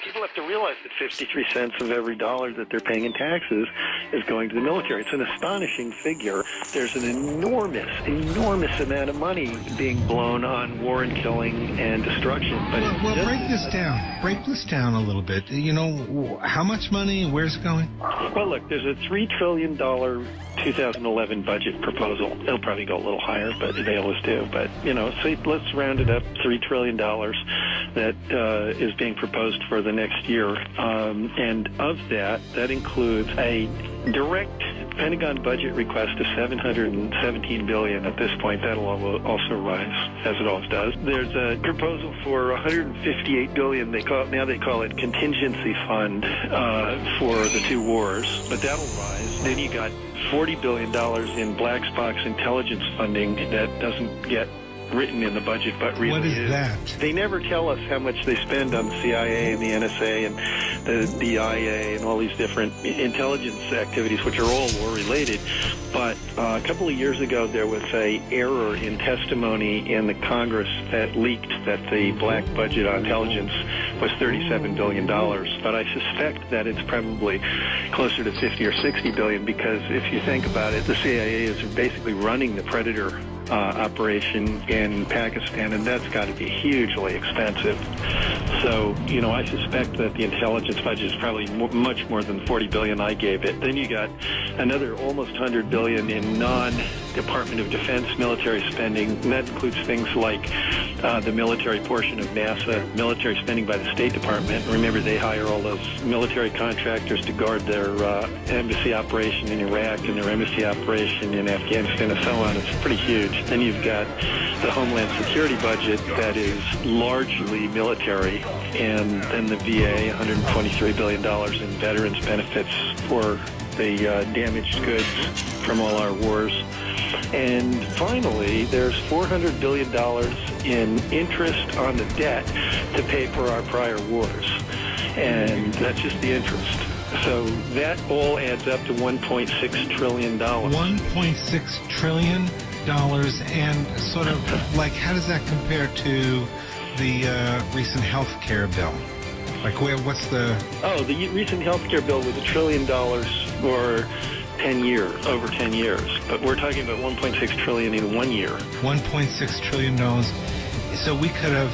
People have to realize that 53 cents of every dollar that they're paying in taxes is going to the military. It's an astonishing figure. There's an enormous amount of money being blown on war and killing and destruction. But well, break this down. Break this down a little bit. You know, how much money and where's it going? Well, look, there's a $3 trillion 2011 budget proposal. It'll probably go a little higher, but they always do. But, you know, so let's round it up, $3 trillion that is being proposed for the next year. And of that includes a direct Pentagon budget request of $717 billion at this point. That'll also rise, as it always does. There's a proposal for $158 billion. They call it contingency fund for the two wars, but that'll rise. Then you got $40 billion in black box intelligence funding that doesn't get written in the budget, but really what is that? They never tell us how much they spend on the CIA and the NSA and the DIA and all these different intelligence activities, which are all war-related. But a couple of years ago, there was an error in testimony in the Congress that leaked that the black budget on intelligence was $37 billion. But I suspect that it's probably closer to 50 or 60 billion, because if you think about it, the CIA is basically running the Predator operation in Pakistan, and that's got to be hugely expensive. So, you know, I suspect that the intelligence budget is probably much more than $40 billion I gave it. Then you got another almost $100 billion in non-Department of Defense military spending, and that includes things like the military portion of NASA, military spending by the State Department. Remember, they hire all those military contractors to guard their embassy operation in Iraq and their embassy operation in Afghanistan and so on. It's pretty huge. Then you've got the Homeland Security budget that is largely military, and then the VA, $123 billion in veterans benefits for the damaged goods from all our wars. And finally, there's $400 billion in interest on the debt to pay for our prior wars. And that's just the interest. So that all adds up to $1.6 trillion. $1.6 trillion? And sort of like, how does that compare to the recent health care bill? Like, what's the... Oh, the recent health care bill was $1 trillion for 10 years, over 10 years. But we're talking about $1.6 trillion in 1 year. $1.6 trillion. So we could have...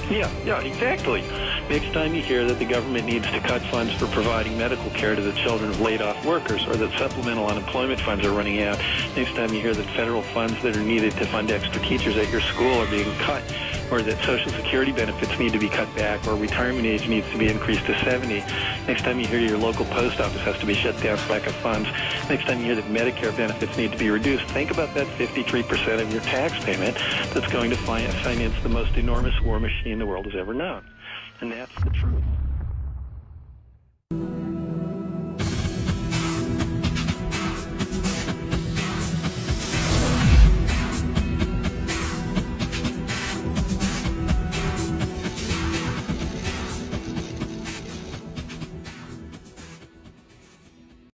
Yeah, exactly. Next time you hear that the government needs to cut funds for providing medical care to the children of laid-off workers, or that supplemental unemployment funds are running out, next time you hear that federal funds that are needed to fund extra teachers at your school are being cut, or that Social Security benefits need to be cut back, or retirement age needs to be increased to 70, next time you hear your local post office has to be shut down for lack of funds, next time you hear that Medicare benefits need to be reduced, think about that 53% of your tax payment that's going to finance the most enormous war machine the world has ever known. And that's the truth.